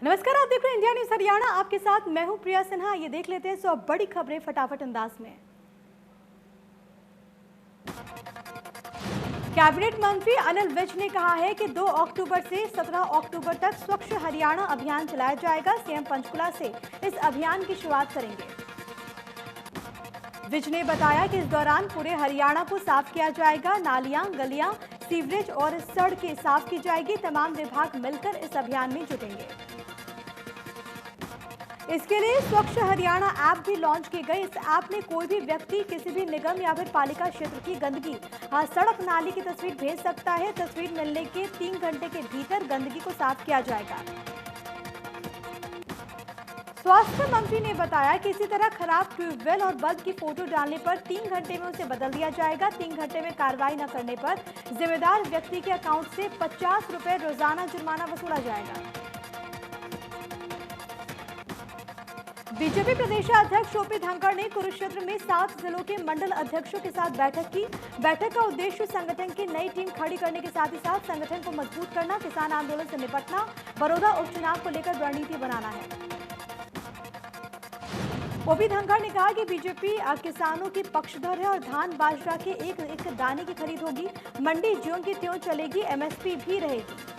नमस्कार, आप देख रहे हैं इंडिया न्यूज हरियाणा। आपके साथ मैं हूं प्रिया सिन्हा। ये देख लेते हैं 100 बड़ी खबरें फटाफट अंदाज में। कैबिनेट मंत्री अनिल विज ने कहा है कि 2 अक्टूबर से 17 अक्टूबर तक स्वच्छ हरियाणा अभियान चलाया जाएगा। सीएम पंचकुला से इस अभियान की शुरुआत करेंगे। विज ने बताया कि इस दौरान पूरे हरियाणा को साफ किया जाएगा। नालियां, गलियां, सीवरेज और सड़कें साफ की जाएगी। तमाम विभाग मिलकर इस अभियान में जुटेंगे। इसके लिए स्वच्छ हरियाणा ऐप भी लॉन्च की गई। इस ऐप में कोई भी व्यक्ति किसी भी निगम या फिर पालिका क्षेत्र की गंदगी, सड़क नाली की तस्वीर भेज सकता है। तस्वीर मिलने के 3 घंटे के भीतर गंदगी को साफ किया जाएगा। स्वास्थ्य मंत्री ने बताया कि इसी तरह खराब ट्यूबवेल और बल्ब की फोटो डालने पर 3 घंटे में उसे बदल दिया जाएगा। 3 घंटे में कार्रवाई न करने पर जिम्मेदार व्यक्ति के अकाउंट से 50 रुपए रोजाना जुर्माना वसूला जाएगा। बीजेपी प्रदेशाध्यक्ष ओपी धनखड़ ने कुरुक्षेत्र में 7 जिलों के मंडल अध्यक्षों के साथ बैठक की। बैठक का उद्देश्य संगठन की नई टीम खड़ी करने के साथ ही साथ संगठन को मजबूत करना, किसान आंदोलन से निपटना, बड़ौदा उपचुनाव को लेकर रणनीति बनाना है। ओपी धनखड़ ने कहा कि बीजेपी किसानों की पक्षधर है और धान बाजरा के एक दाने की खरीद होगी। मंडी ज्यों की त्यों चलेगी, एमएसपी भी रहेगी।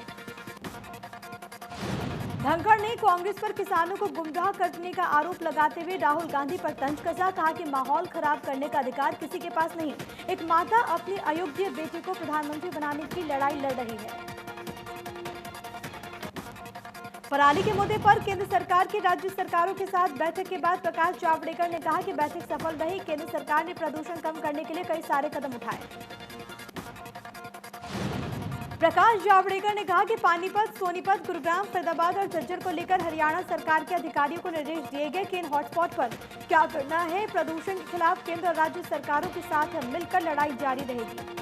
धनखड़ ने कांग्रेस पर किसानों को गुमराह करने का आरोप लगाते हुए राहुल गांधी पर तंज कसा। कहा कि माहौल खराब करने का अधिकार किसी के पास नहीं। एक माता अपनी अयोग्य बेटे को प्रधानमंत्री बनाने की लड़ाई लड़ रही है। पराली के मुद्दे पर केंद्र सरकार की राज्य सरकारों के साथ बैठक के बाद प्रकाश जावड़ेकर ने कहा कि बैठक सफल रही। केंद्र सरकार ने प्रदूषण कम करने के लिए कई सारे कदम उठाए। प्रकाश जावड़ेकर ने कहा कि पानीपत, सोनीपत, गुरुग्राम, फरीदाबाद और झज्जर को लेकर हरियाणा सरकार के अधिकारियों को निर्देश दिए गए कि इन हॉटस्पॉट पर क्या करना है। प्रदूषण के खिलाफ केंद्र और राज्य सरकारों के साथ मिलकर लड़ाई जारी रहेगी।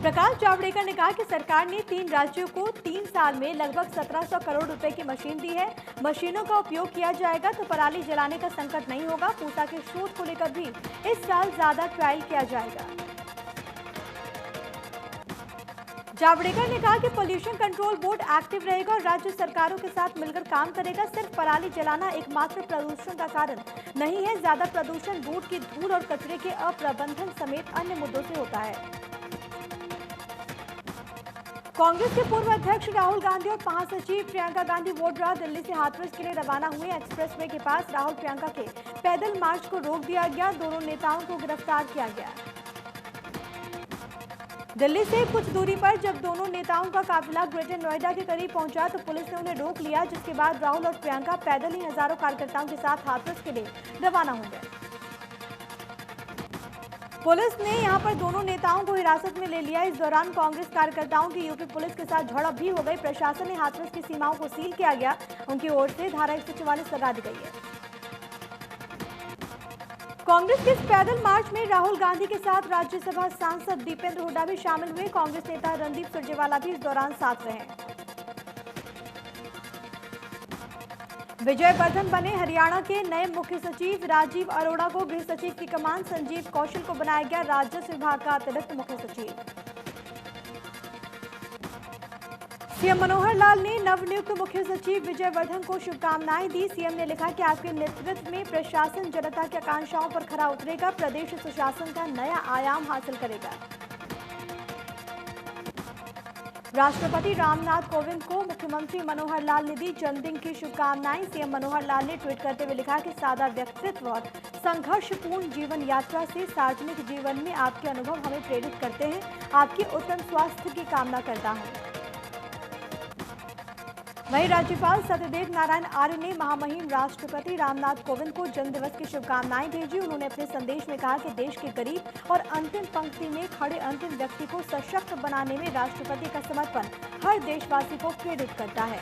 प्रकाश जावड़ेकर ने कहा कि सरकार ने 3 राज्यों को 3 साल में लगभग 1700 करोड़ रुपए की मशीन दी है। मशीनों का उपयोग किया जाएगा तो पराली जलाने का संकट नहीं होगा। पूसा के शोध को लेकर भी इस साल ज्यादा ट्रायल किया जाएगा। जावड़ेकर ने कहा कि पोल्यूशन कंट्रोल बोर्ड एक्टिव रहेगा और राज्य सरकारों के साथ मिलकर काम करेगा। सिर्फ पराली जलाना एकमात्र प्रदूषण का कारण नहीं है। ज्यादा प्रदूषण बोर्ड की धूल और कचरे के अप्रबंधन समेत अन्य मुद्दों से होता है। कांग्रेस के पूर्व अध्यक्ष राहुल गांधी और महासचिव प्रियंका गांधी वाड्रा दिल्ली से हाथरस के लिए रवाना हुए। एक्सप्रेसवे के पास राहुल प्रियंका के पैदल मार्च को रोक दिया गया। दोनों नेताओं को गिरफ्तार किया गया। दिल्ली से कुछ दूरी पर जब दोनों नेताओं का काफिला ग्रेटर नोएडा के करीब पहुंचा तो पुलिस ने उन्हें रोक लिया, जिसके बाद राहुल और प्रियंका पैदल ही हजारों कार्यकर्ताओं के साथ हाथरस के लिए रवाना हो गए। पुलिस ने यहां पर दोनों नेताओं को हिरासत में ले लिया। इस दौरान कांग्रेस कार्यकर्ताओं की यूपी पुलिस के साथ झड़प भी हो गई। प्रशासन ने हाथरस की सीमाओं को सील किया गया। उनकी ओर से धारा 144 लगा दी गई है। कांग्रेस के इस पैदल मार्च में राहुल गांधी के साथ राज्यसभा सांसद दीपेंद्र हुड्डा भी शामिल हुए। कांग्रेस नेता रणदीप सुरजेवाला भी इस दौरान साथ रहे। विजय वर्धन बने हरियाणा के नए मुख्य सचिव। राजीव अरोड़ा को गृह सचिव की कमान, संजीव कौशल को बनाया गया राजस्व विभाग का अतिरिक्त मुख्य सचिव। सीएम मनोहर लाल ने नवनियुक्त मुख्य सचिव विजय वर्धन को शुभकामनाएं दी। सीएम ने लिखा कि आपके नेतृत्व में प्रशासन जनता की आकांक्षाओं पर खरा उतरेगा, प्रदेश सुशासन का नया आयाम हासिल करेगा। राष्ट्रपति रामनाथ कोविंद को मुख्यमंत्री मनोहर लाल ने दी जन्मदिन की शुभकामनाएं। सीएम मनोहर लाल ने ट्वीट करते हुए लिखा कि सादा व्यक्तित्व और संघर्षपूर्ण जीवन यात्रा से सार्वजनिक जीवन में आपके अनुभव हमें प्रेरित करते हैं। आपके उत्तम स्वास्थ्य की कामना करता हूं। वहीं राज्यपाल सत्यदेव नारायण आर्य ने महामहिम राष्ट्रपति रामनाथ कोविंद को जन्मदिवस की शुभकामनाएं भेजी। उन्होंने अपने संदेश में कहा कि देश के गरीब और अंतिम पंक्ति में खड़े अंतिम व्यक्ति को सशक्त बनाने में राष्ट्रपति का समर्पण हर देशवासी को प्रेरित करता है।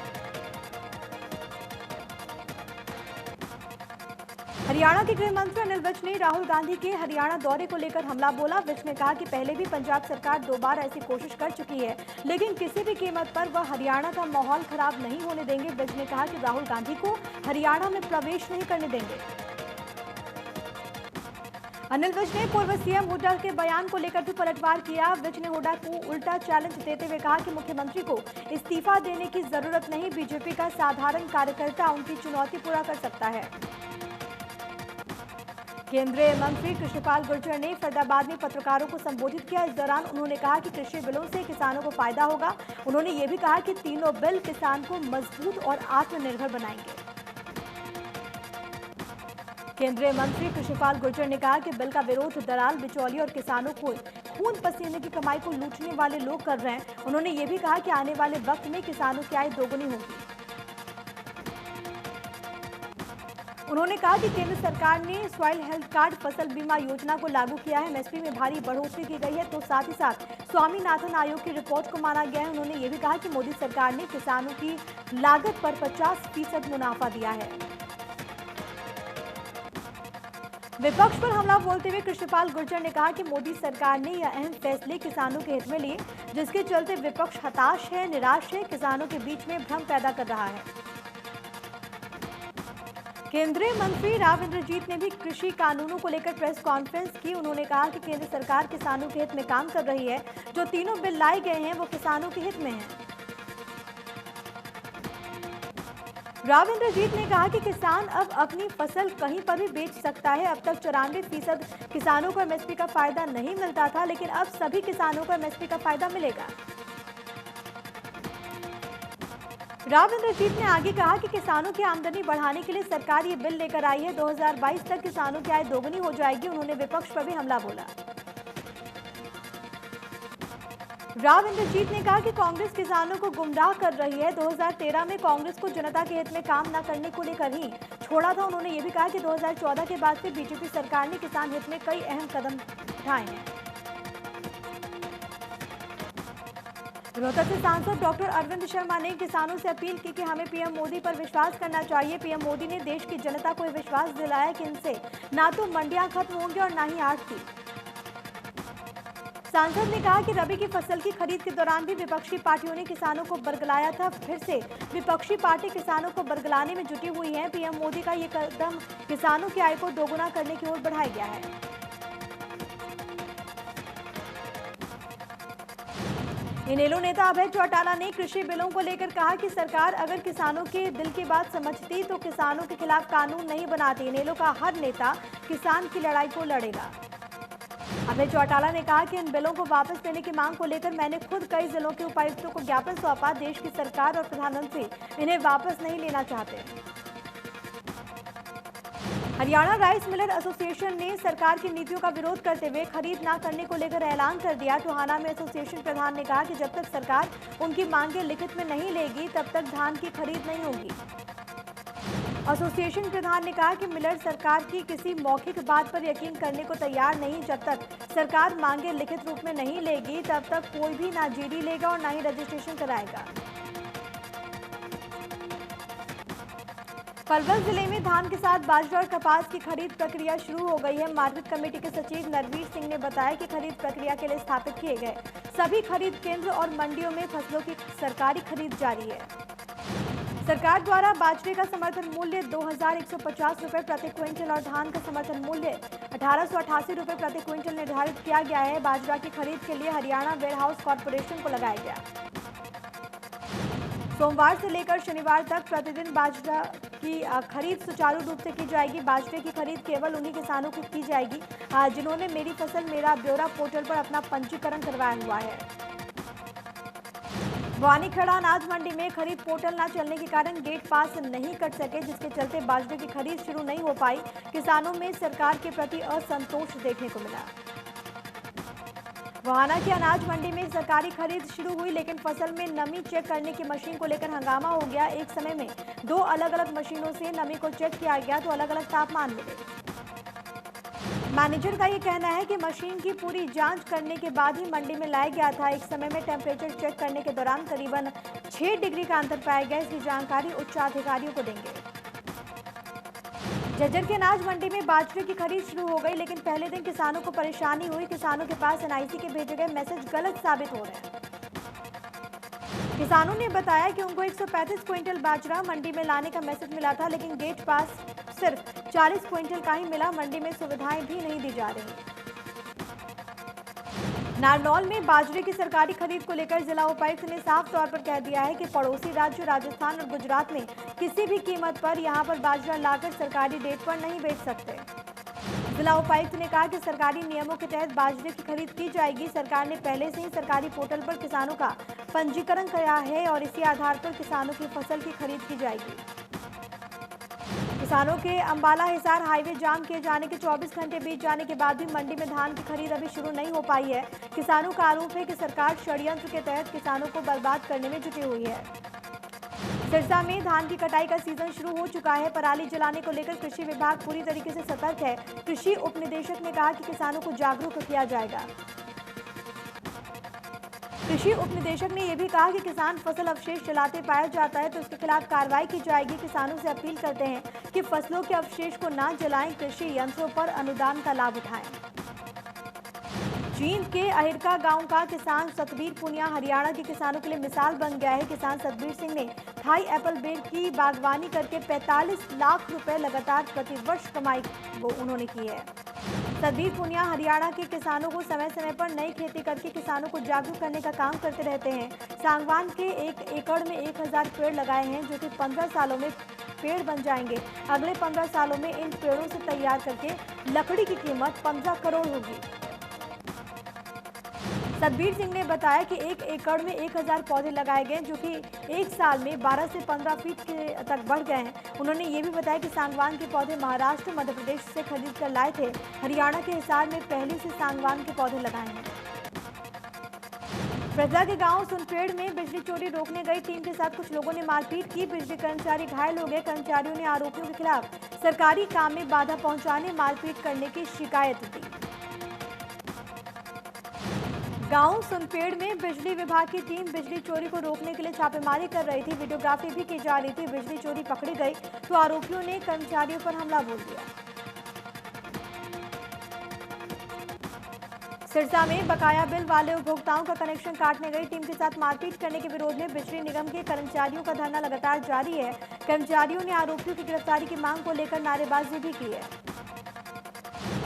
हरियाणा के गृह मंत्री अनिल विज ने राहुल गांधी के हरियाणा दौरे को लेकर हमला बोला। विज ने कहा कि पहले भी पंजाब सरकार 2 बार ऐसी कोशिश कर चुकी है, लेकिन किसी भी कीमत पर वह हरियाणा का माहौल खराब नहीं होने देंगे। विज ने कहा कि राहुल गांधी को हरियाणा में प्रवेश नहीं करने देंगे। अनिल विज ने पूर्व सीएम हुड्डा के बयान को लेकर भी पलटवार किया। विज ने हुड्डा को उल्टा चैलेंज देते हुए कहा कि मुख्यमंत्री को इस्तीफा देने की जरूरत नहीं, बीजेपी का साधारण कार्यकर्ता उनकी चुनौती पूरा कर सकता है। केंद्रीय मंत्री कृष्णपाल गुर्जर ने फरीदाबाद में पत्रकारों को संबोधित किया। इस दौरान उन्होंने कहा कि कृषि बिलों से किसानों को फायदा होगा। उन्होंने ये भी कहा कि तीनों बिल किसान को मजबूत और आत्मनिर्भर बनाएंगे। केंद्रीय मंत्री कृष्णपाल गुर्जर ने कहा कि बिल का विरोध दलाल, बिचौलिए और किसानों को खून पसीने की कमाई को लूटने वाले लोग कर रहे हैं। उन्होंने ये भी कहा कि आने वाले वक्त में किसानों की आय दोगुनी होगी। उन्होंने कहा कि केंद्र सरकार ने सॉइल हेल्थ कार्ड फसल बीमा योजना को लागू किया है। एमएसपी में भारी बढ़ोतरी की गई है, तो साथ ही साथ स्वामीनाथन आयोग की रिपोर्ट को माना गया है। उन्होंने ये भी कहा कि मोदी सरकार ने किसानों की लागत पर 50% मुनाफा दिया है। विपक्ष पर हमला बोलते हुए कृष्णपाल गुर्जर ने कहा कि मोदी सरकार ने यह अहम फैसले किसानों के हित में लिए, जिसके चलते विपक्ष हताश है, निराश है, किसानों के बीच में भ्रम पैदा कर रहा है। केंद्रीय मंत्री राव इंद्रजीत ने भी कृषि कानूनों को लेकर प्रेस कॉन्फ्रेंस की। उन्होंने कहा कि केंद्र सरकार किसानों के हित में काम कर रही है। जो तीनों बिल लाए गए हैं वो किसानों के हित में हैं। राव इंद्रजीत ने कहा कि किसान अब अपनी फसल कहीं पर भी बेच सकता है। अब तक 94% किसानों को एमएसपी का फायदा नहीं मिलता था, लेकिन अब सभी किसानों को एमएसपी का फायदा मिलेगा। राव इंद्रजीत ने आगे कहा कि किसानों की आमदनी बढ़ाने के लिए सरकार ये बिल लेकर आई है। 2022 तक किसानों की आय दोगुनी हो जाएगी। उन्होंने विपक्ष पर भी हमला बोला। राव इंद्रजीत ने कहा कि कांग्रेस किसानों को गुमराह कर रही है। 2013 में कांग्रेस को जनता के हित में काम न करने को लेकर ही छोड़ा था। उन्होंने ये भी कहा कि 2014 के बाद से बीजेपी सरकार ने किसान हित में कई अहम कदम उठाए हैं। रोहतक से सांसद डॉक्टर अरविंद शर्मा ने किसानों से अपील की कि हमें पीएम मोदी पर विश्वास करना चाहिए। पीएम मोदी ने देश की जनता को विश्वास दिलाया कि इनसे ना तो मंडियां खत्म होंगी और ना ही आढ़ती। सांसद ने कहा कि रबी की फसल की खरीद के दौरान भी विपक्षी पार्टियों ने किसानों को बरगलाया था। फिर से विपक्षी पार्टी किसानों को बरगलाने में जुटी हुई है। पीएम मोदी का ये कदम किसानों की आय को दोगुना करने की ओर बढ़ाया गया है। इनेलो नेता अभय चौटाला ने कृषि बिलों को लेकर कहा कि सरकार अगर किसानों के दिल की बात समझती तो किसानों के खिलाफ कानून नहीं बनाती। इनेलो का हर नेता किसान की लड़ाई को लड़ेगा। अभय चौटाला ने कहा कि इन बिलों को वापस लेने की मांग को लेकर मैंने खुद कई जिलों के उपायुक्तों को ज्ञापन सौंपा। देश की सरकार और प्रधानमंत्री इन्हें वापस नहीं लेना चाहते। हरियाणा राइस मिलर एसोसिएशन ने सरकार की नीतियों का विरोध करते हुए खरीद न करने को लेकर ऐलान कर दिया। टोहाना में एसोसिएशन प्रधान ने कहा कि जब तक सरकार उनकी मांगें लिखित में नहीं लेगी तब तक धान की खरीद नहीं होगी। एसोसिएशन प्रधान ने कहा कि मिलर सरकार की किसी मौखिक बात पर यकीन करने को तैयार नहीं। जब तक सरकार मांगे लिखित रूप में नहीं लेगी तब तक कोई भी ना जीडी लेगा और ना ही रजिस्ट्रेशन कराएगा। पलवल जिले में धान के साथ बाजरा और कपास की खरीद प्रक्रिया शुरू हो गई है। मार्केट कमेटी के सचिव नरवीर सिंह ने बताया कि खरीद प्रक्रिया के लिए स्थापित किए गए सभी खरीद केंद्र और मंडियों में फसलों की सरकारी खरीद जारी है। सरकार द्वारा बाजरे का समर्थन मूल्य 2150 रुपए प्रति क्विंटल और धान का समर्थन मूल्य 1888 रुपए प्रति क्विंटल निर्धारित किया गया है। बाजरा की खरीद के लिए हरियाणा वेयरहाउस कॉर्पोरेशन को लगाया गया। सोमवार से लेकर शनिवार तक प्रतिदिन बाजरा की खरीद सुचारू रूप से की जाएगी। बाजरे की खरीद केवल उन्हीं किसानों को की जाएगी जिन्होंने मेरी फसल मेरा ब्यौरा पोर्टल पर अपना पंजीकरण करवाया हुआ है। भवानीखेड़ा अनाज मंडी में खरीद पोर्टल न चलने के कारण गेट पास नहीं कट सके, जिसके चलते बाजरे की खरीद शुरू नहीं हो पाई। किसानों में सरकार के प्रति असंतोष देखने को मिला। गोहाना की अनाज मंडी में सरकारी खरीद शुरू हुई, लेकिन फसल में नमी चेक करने की मशीन को लेकर हंगामा हो गया। एक समय में 2 अलग-अलग मशीनों से नमी को चेक किया गया तो अलग-अलग तापमान मिले। मैनेजर का ये कहना है कि मशीन की पूरी जांच करने के बाद ही मंडी में लाया गया था। एक समय में टेम्परेचर चेक करने के दौरान करीबन 6 डिग्री का अंतर पाया गया। इसकी जानकारी उच्च अधिकारियों को देंगे। झज्जर के अनाज मंडी में बाजरे की खरीद शुरू हो गई, लेकिन पहले दिन किसानों को परेशानी हुई। किसानों के पास एनआईसी के भेजे गए मैसेज गलत साबित हो रहे हैं। किसानों ने बताया कि उनको 135 क्विंटल बाजरा मंडी में लाने का मैसेज मिला था, लेकिन गेट पास सिर्फ 40 क्विंटल का ही मिला। मंडी में सुविधाएं भी नहीं दी जा रही। नारनौल में बाजरे की सरकारी खरीद को लेकर जिला उपायुक्त ने साफ तौर पर कह दिया है कि पड़ोसी राज्य राजस्थान और गुजरात में किसी भी कीमत पर यहां पर बाजरा लाकर सरकारी रेट पर नहीं बेच सकते। जिला उपायुक्त ने कहा कि सरकारी नियमों के तहत बाजरे की खरीद की जाएगी। सरकार ने पहले से ही सरकारी पोर्टल पर किसानों का पंजीकरण किया है और इसी आधार पर किसानों की फसल की खरीद की जाएगी। किसानों के अंबाला हिसार हाईवे जाम किए जाने के 24 घंटे बीत जाने के बाद भी मंडी में धान की खरीद अभी शुरू नहीं हो पाई है। किसानों का आरोप है कि सरकार षड्यंत्र के तहत किसानों को बर्बाद करने में जुटी हुई है। सिरसा में धान की कटाई का सीजन शुरू हो चुका है। पराली जलाने को लेकर कृषि विभाग पूरी तरीके से सतर्क है। कृषि उप निदेशक ने कहा कि किसानों को जागरूक किया जाएगा। कृषि उप निदेशक ने यह भी कहा कि किसान फसल अवशेष जलाते पाया जाता है तो उसके खिलाफ कार्रवाई की जाएगी। किसानों से अपील करते हैं कि फसलों के अवशेष को न जलाएं, कृषि यंत्रों पर अनुदान का लाभ उठाएं। जींद के अहिरका गांव का किसान सतबीर पुनिया हरियाणा के किसानों के लिए मिसाल बन गया है। किसान सतबीर सिंह ने थाई एप्पल बेर की बागवानी करके 45 लाख रुपए लगातार प्रतिवर्ष कमाई उन्होंने की है। सतबीर पुनिया हरियाणा के किसानों को समय समय पर नई खेती करके किसानों को जागरूक करने का काम करते रहते हैं। सांगवान के 1 एकड़ में 1000 पेड़ लगाए हैं जो कि 15 सालों में पेड़ बन जाएंगे। अगले 15 सालों में इन पेड़ों से तैयार करके लकड़ी की कीमत 15 करोड़ होगी। सतबीर सिंह ने बताया कि 1 एकड़ में 1000 पौधे लगाए गए जो कि एक साल में 12 से 15 फीट तक बढ़ गए हैं। उन्होंने ये भी बताया कि सांगवान के पौधे महाराष्ट्र मध्य प्रदेश से खरीद कर लाए थे। हरियाणा के हिसार में पहले से सांगवान के पौधे लगाए हैं। प्रजा के गांव सुनपेड़ में बिजली चोरी रोकने गई टीम के साथ कुछ लोगों ने मारपीट की। बिजली कर्मचारी घायल हो गए। कर्मचारियों ने आरोपियों के खिलाफ सरकारी काम में बाधा पहुंचाने, मारपीट करने की शिकायत दी। गांव सुनपेड़ में बिजली विभाग की टीम बिजली चोरी को रोकने के लिए छापेमारी कर रही थी। वीडियोग्राफी भी की जा रही थी। बिजली चोरी पकड़ी गई तो आरोपियों ने कर्मचारियों पर हमला बोल दिया। सिरसा में बकाया बिल वाले उपभोक्ताओं का कनेक्शन काटने गई टीम के साथ मारपीट करने के विरोध में बिजली निगम के कर्मचारियों का धरना लगातार जारी है। कर्मचारियों ने आरोपियों की गिरफ्तारी की मांग को लेकर नारेबाजी भी की है।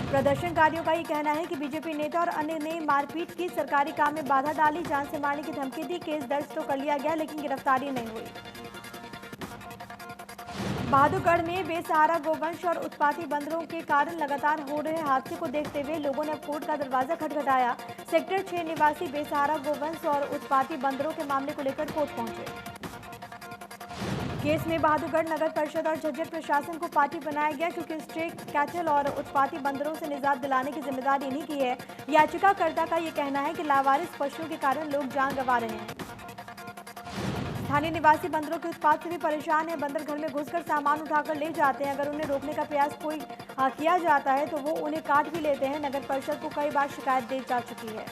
प्रदर्शनकारियों का ये कहना है कि बीजेपी नेता और अन्य ने मारपीट की, सरकारी काम में बाधा डाली, जान से मारने की धमकी दी। केस दर्ज तो कर लिया गया लेकिन गिरफ्तारी नहीं हुई। बहादुरगढ़ में बेसहारा गोवंश और उत्पाती बंदरों के कारण लगातार हो रहे हादसे को देखते हुए लोगों ने अब कोर्ट का दरवाजा खटखटाया। सेक्टर 6 निवासी बेसहारा गोवंश और उत्पाती बंदरों के मामले को लेकर कोर्ट पहुंचे। केस में बहादुरगढ़ नगर परिषद और झज्जर प्रशासन को पार्टी बनाया गया क्योंकि स्ट्रे कैटल और उत्पाती बंदरों से निजात दिलाने की जिम्मेदारी इन्हीं की है। याचिकाकर्ता का ये कहना है कि लावारिस पशुओं के कारण लोग जान गंवा रहे हैं। स्थानीय निवासी बंदरों के उत्पात से भी परेशान है। बंदर घर में घुसकर सामान उठाकर ले जाते हैं। अगर उन्हें रोकने का प्रयास कोई किया जाता है तो वो उन्हें काट भी लेते हैं। नगर परिषद को कई बार शिकायत दी जा चुकी है।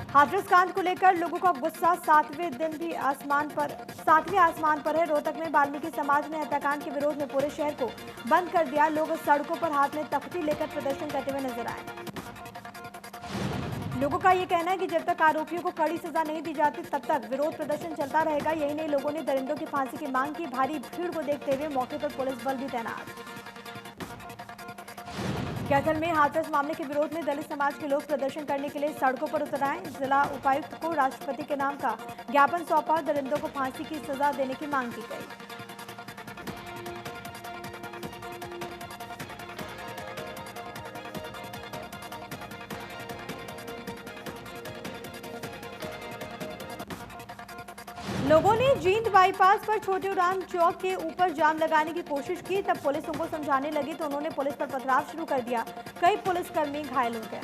हाथरस कांड को लेकर लोगों का गुस्सा 7वें दिन भी आसमान पर है। रोहतक में वाल्मीकि समाज ने हत्याकांड के विरोध में पूरे शहर को बंद कर दिया। लोग सड़कों पर हाथ में तख्ती लेकर प्रदर्शन करते हुए नजर आए। लोगों का ये कहना है कि जब तक आरोपियों को कड़ी सजा नहीं दी जाती तब तक विरोध प्रदर्शन चलता रहेगा। यही नहीं, लोगों ने दरिंदों की फांसी की मांग की। भारी भीड़ को देखते हुए मौके पर पुलिस बल भी तैनात। कैथल में हाथरस मामले के विरोध में दलित समाज के लोग प्रदर्शन करने के लिए सड़कों पर उतर आए। जिला उपायुक्त को राष्ट्रपति के नाम का ज्ञापन सौंपा। दरिंदों को फांसी की सजा देने की मांग की गई। लोगों ने जींद बाईपास पर छोटे उड़ान चौक के ऊपर जाम लगाने की कोशिश की। तब पुलिस उनको समझाने लगी तो उन्होंने पुलिस पर पथराव शुरू कर दिया। कई पुलिसकर्मी घायल हो गए।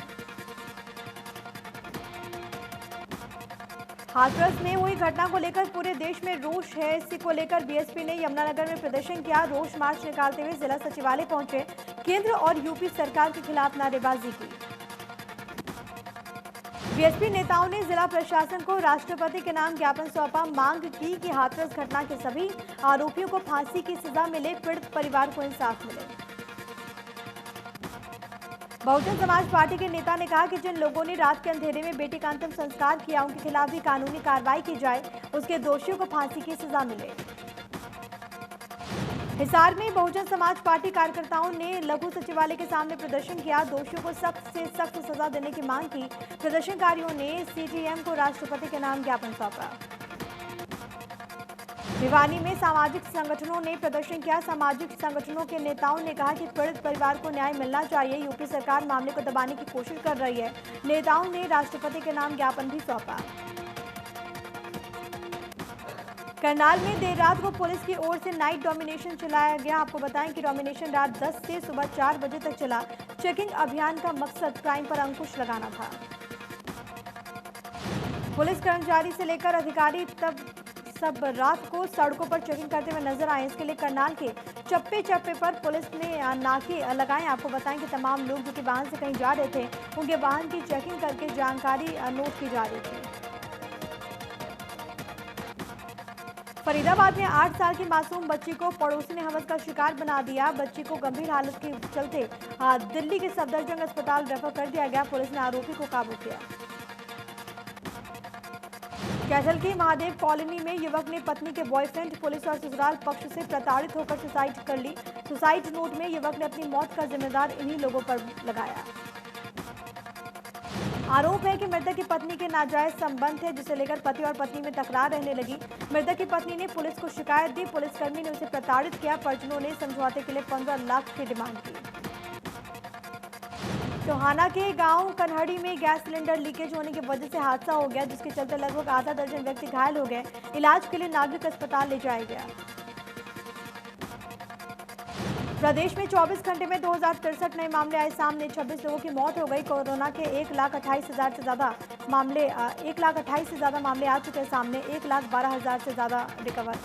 हाथरस में हुई घटना को लेकर पूरे देश में रोष है। इसी को लेकर बीएसपी ने यमुनानगर में प्रदर्शन किया। रोष मार्च निकालते हुए जिला सचिवालय पहुंचे। केंद्र और यूपी सरकार के खिलाफ नारेबाजी की। बीएसपी नेताओं ने जिला प्रशासन को राष्ट्रपति के नाम ज्ञापन सौंपा। मांग की कि हाथरस घटना के सभी आरोपियों को फांसी की सजा मिले, पीड़ित परिवार को इंसाफ मिले। बहुजन समाज पार्टी के नेता ने कहा कि जिन लोगों ने रात के अंधेरे में बेटी का अंतिम संस्कार किया उनके खिलाफ भी कानूनी कार्रवाई की जाए, उसके दोषियों को फांसी की सजा मिले। हिसार में बहुजन समाज पार्टी कार्यकर्ताओं ने लघु सचिवालय के सामने प्रदर्शन किया। दोषियों को सख्त से सख्त सजा देने की मांग की। प्रदर्शनकारियों ने सीटीएम को राष्ट्रपति के नाम ज्ञापन सौंपा। भिवानी में सामाजिक संगठनों ने प्रदर्शन किया। सामाजिक संगठनों के नेताओं ने कहा कि पीड़ित परिवार को न्याय मिलना चाहिए। यूपी सरकार मामले को दबाने की कोशिश कर रही है। नेताओं ने राष्ट्रपति के नाम ज्ञापन भी सौंपा। करनाल में देर रात को पुलिस की ओर से नाइट डोमिनेशन चलाया गया। आपको बताएं कि डोमिनेशन रात 10 से सुबह 4 बजे तक चला। चेकिंग अभियान का मकसद क्राइम पर अंकुश लगाना था। पुलिस कर्मचारी से लेकर अधिकारी तब सब रात को सड़कों पर चेकिंग करते हुए नजर आए। इसके लिए करनाल के चप्पे चप्पे पर पुलिस ने नाके लगाए। आपको बताएं कि तमाम लोग जो कि वाहन से कहीं जा रहे थे, उनके वाहन की चेकिंग करके जानकारी नोट की जा रही थी। फरीदाबाद में 8 साल की मासूम बच्ची को पड़ोसी ने हवस का शिकार बना दिया। बच्ची को गंभीर हालत के चलते दिल्ली के सफदरजंग अस्पताल रेफर कर दिया गया। पुलिस ने आरोपी को काबू किया। कैथल की महादेव कॉलोनी में युवक ने पत्नी के बॉयफ्रेंड, पुलिस और ससुराल पक्ष से प्रताड़ित होकर सुसाइड कर ली। सुसाइड नोट में युवक ने अपनी मौत का जिम्मेदार इन्हीं लोगों पर लगाया। आरोप है कि मृतक की पत्नी के नाजायज संबंध थे, जिसे लेकर पति और पत्नी में तकरार रहने लगी। मृतक की पत्नी ने पुलिस को शिकायत दी। पुलिसकर्मी ने उसे प्रताड़ित किया। परिजनों ने समझौते के लिए 15 लाख की डिमांड की। टोहाना के गांव कन्हड़ी में गैस सिलेंडर लीकेज होने की वजह से हादसा हो गया, जिसके चलते लगभग आधा दर्जन व्यक्ति घायल हो गए। इलाज के लिए नागरिक अस्पताल ले जाया गया। प्रदेश में 24 घंटे में 2063 नए मामले आए सामने। 26 लोगों की मौत हो गई। कोरोना के 1,28,000 से ज्यादा मामले 1,28,000 से ज्यादा मामले आ चुके हैं सामने। 1,12,000 से ज्यादा रिकवर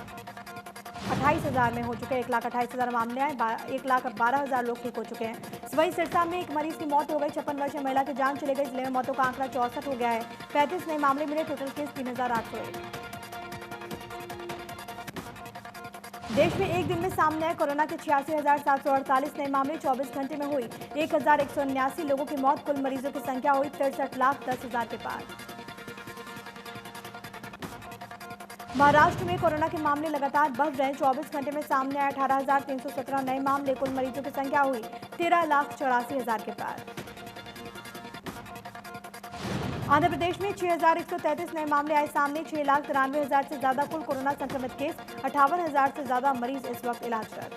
28,000 में हो चुके हैं। 1,28,000 मामले आए, 1,12,000 लोग ठीक हो चुके हैं। वहीं सिरसा में एक मरीज की मौत हो गई। 56 वर्षीय महिला की जान चली गई। जिले में मौतों का आंकड़ा 64 हो गया है। 35 नए मामले मिले। Total case 3,801। देश में एक दिन में सामने आए कोरोना के 86,748 नए मामले। 24 घंटे में हुई 1,179 लोगों की मौत। कुल मरीजों की संख्या हुई 63,10,000 के पार। महाराष्ट्र में कोरोना के मामले लगातार बढ़ रहे हैं। 24 घंटे में सामने आए 18,317 नए मामले। कुल मरीजों की संख्या हुई 13,84,000 के पार। आंध्र प्रदेश में 6,133 नए मामले आए सामने। 6,93,000 से ज्यादा कुल कोरोना संक्रमित केस। 58,000 से ज्यादा मरीज इस वक्त इलाजरत।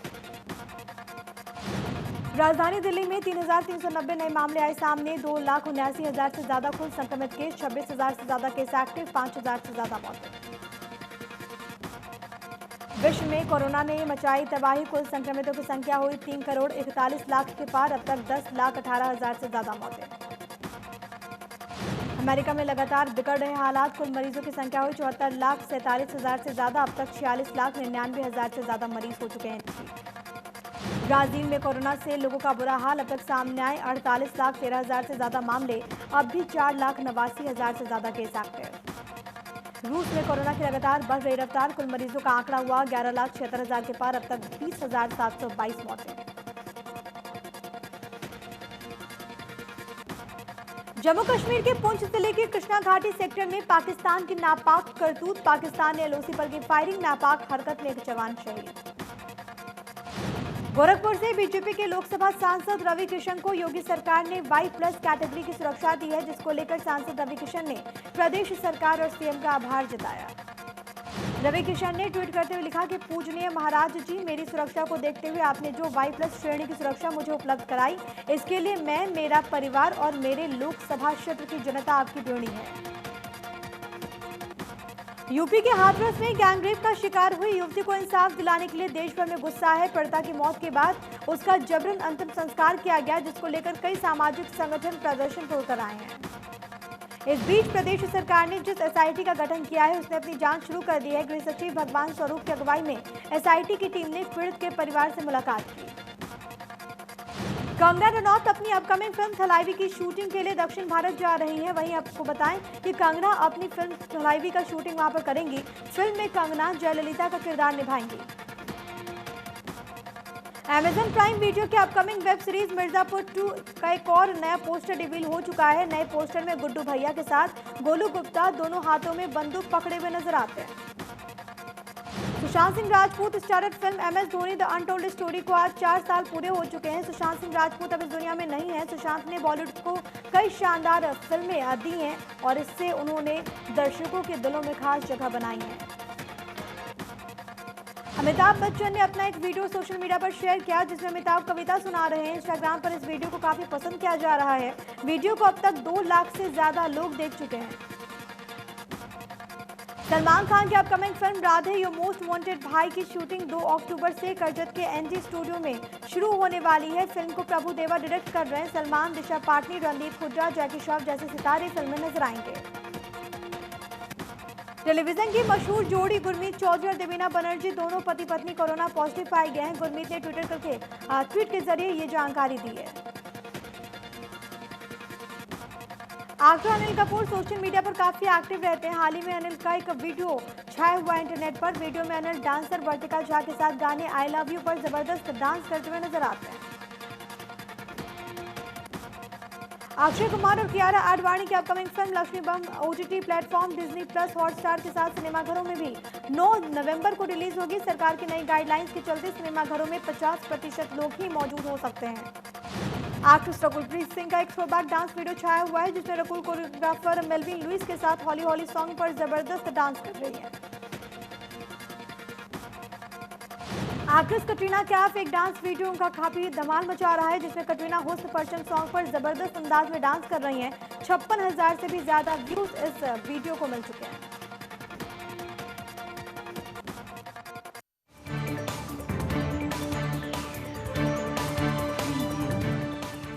राजधानी दिल्ली में 3,390 नए मामले आए सामने। 2,79,000 से ज्यादा कुल संक्रमित केस। 26,000 से ज्यादा केस एक्टिव। 5,000 से ज्यादा मौतें। विश्व में कोरोना ने मचाई तबाही। कुल संक्रमितों की संख्या हुई 3,41,00,000 के पार। अब तक 10,18,000 से ज्यादा मौतें। अमेरिका में लगातार बिगड़ रहे हालात। कुल मरीजों की संख्या हुई 74,47,000 से ज्यादा। अब तक 46,99,000 से ज्यादा मरीज हो चुके हैं। ब्राजील में कोरोना से लोगों का बुरा हाल। अब तक सामने आए 48,13,000 से ज्यादा मामले। अब भी 4,89,000 से ज्यादा केस एक्टिव। रूस में कोरोना की लगातार बढ़ रही रफ्तार। कुल मरीजों का आंकड़ा हुआ 11,76,000 के पार। अब तक 20,722 मौतें। जम्मू कश्मीर के पुंछ जिले के कृष्णा घाटी सेक्टर में पाकिस्तान की नापाक करतूत। पाकिस्तान ने एलओसी पर की फायरिंग। नापाक हरकत में एक जवान शहीद। गोरखपुर से बीजेपी के लोकसभा सांसद रवि किशन को योगी सरकार ने Y+ कैटेगरी की सुरक्षा दी है, जिसको लेकर सांसद रवि किशन ने प्रदेश सरकार और सीएम का आभार जताया। रवि किशन ने ट्वीट करते हुए लिखा कि पूजनीय महाराज जी, मेरी सुरक्षा को देखते हुए आपने जो Y+ श्रेणी की सुरक्षा मुझे उपलब्ध कराई, इसके लिए मैं, मेरा परिवार और मेरे लोकसभा क्षेत्र की जनता आपकी ऋणी है। यूपी के हाथरस में गैंगरेप का शिकार हुई युवती को इंसाफ दिलाने के लिए देश भर में गुस्सा है। पीड़िता की मौत के बाद उसका जबरन अंतिम संस्कार किया गया, जिसको लेकर कई सामाजिक संगठन प्रदर्शन तोड़कर आए हैं। इस बीच प्रदेश सरकार ने जिस एसआईटी का गठन किया है, उसने अपनी जांच शुरू कर दी है। गृह सचिव भगवान स्वरूप की अगुवाई में एसआईटी की टीम ने पीड़ित के परिवार से मुलाकात की। कंगना रनौत अपनी अपकमिंग फिल्म थलाइवी की शूटिंग के लिए दक्षिण भारत जा रही हैं। वहीं आपको बताएं कि कंगना अपनी फिल्म थलाइवी का शूटिंग वहां पर करेंगी। फिल्म में कंगना जयललिता का किरदार निभाएंगी। अमेजन प्राइम वीडियो के अपकमिंग वेब सीरीज मिर्जापुर 2 का एक और नया पोस्टर रिवील हो चुका है। नए पोस्टर में गुड्डू भैया के साथ गोलू गुप्ता दोनों हाथों में बंदूक पकड़े हुए नजर आते हैं। Sushant Singh Rajput starrer film MS Dhoni the untold story को आज 4 साल पूरे हो चुके हैं। सुशांत सिंह राजपूत अब इस दुनिया में नहीं है। सुशांत ने बॉलीवुड को कई शानदार फिल्में दी हैं और इससे उन्होंने दर्शकों के दिलों में खास जगह बनाई है। अमिताभ बच्चन ने अपना एक वीडियो सोशल मीडिया पर शेयर किया जिसमें अमिताभ कविता सुना रहे हैं। इंस्टाग्राम पर इस वीडियो को काफी पसंद किया जा रहा है। वीडियो को अब तक 2 लाख से ज्यादा लोग देख चुके हैं। सलमान खान की अपकमिंग फिल्म राधे यो मोस्ट वांटेड भाई की शूटिंग 2 अक्टूबर से करजत के NG स्टूडियो में शुरू होने वाली है। फिल्म को प्रभु देवा डायरेक्ट कर रहे हैं। सलमान, दिशा पाटनी, रणदीप हुड्डा, जैकी श्रॉफ जैसे सितारे फिल्म में नजर आएंगे। टेलीविजन की मशहूर जोड़ी गुरमीत चौधरी और देवीना बनर्जी दोनों पति पत्नी कोरोना पॉजिटिव पाए गए हैं। गुरमीत ने ट्वीट के जरिए ये जानकारी दी है। Actor Anil Kapoor social media पर काफी एक्टिव रहते हैं। हाल ही में अनिल का एक वीडियो छाया हुआ इंटरनेट पर। वीडियो में अनिल डांसर वर्तिका झा के साथ गाने आई लव यू पर जबरदस्त डांस करते हुए नजर आते हैं। अक्षय कुमार और कियारा आडवाणी की अपकमिंग फिल्म लक्ष्मी बम OTT platform Disney plus Hotstar के साथ सिनेमाघरों में भी 9 नवंबर को रिलीज होगी। सरकार की नई गाइडलाइंस के चलते सिनेमाघरों में 50% लोग ही मौजूद हो सकते हैं। एक्ट्रेस रकुलप्रीत सिंह का एक थ्रोबैक डांस वीडियो छाया हुआ है जिसमें रकुल कोरियोग्राफर मेल्विन लुइस के साथ हॉली हॉली सॉन्ग पर जबरदस्त डांस कर रही है। एक्ट्रेस कटरीना कैफ एक डांस वीडियो का काफी धमाल मचा रहा है जिसमें कटरीना हुस्न पर्सन सॉन्ग पर जबरदस्त अंदाज में डांस कर रही हैं। 56,000 से भी ज्यादा व्यूज इस वीडियो को मिल चुके हैं।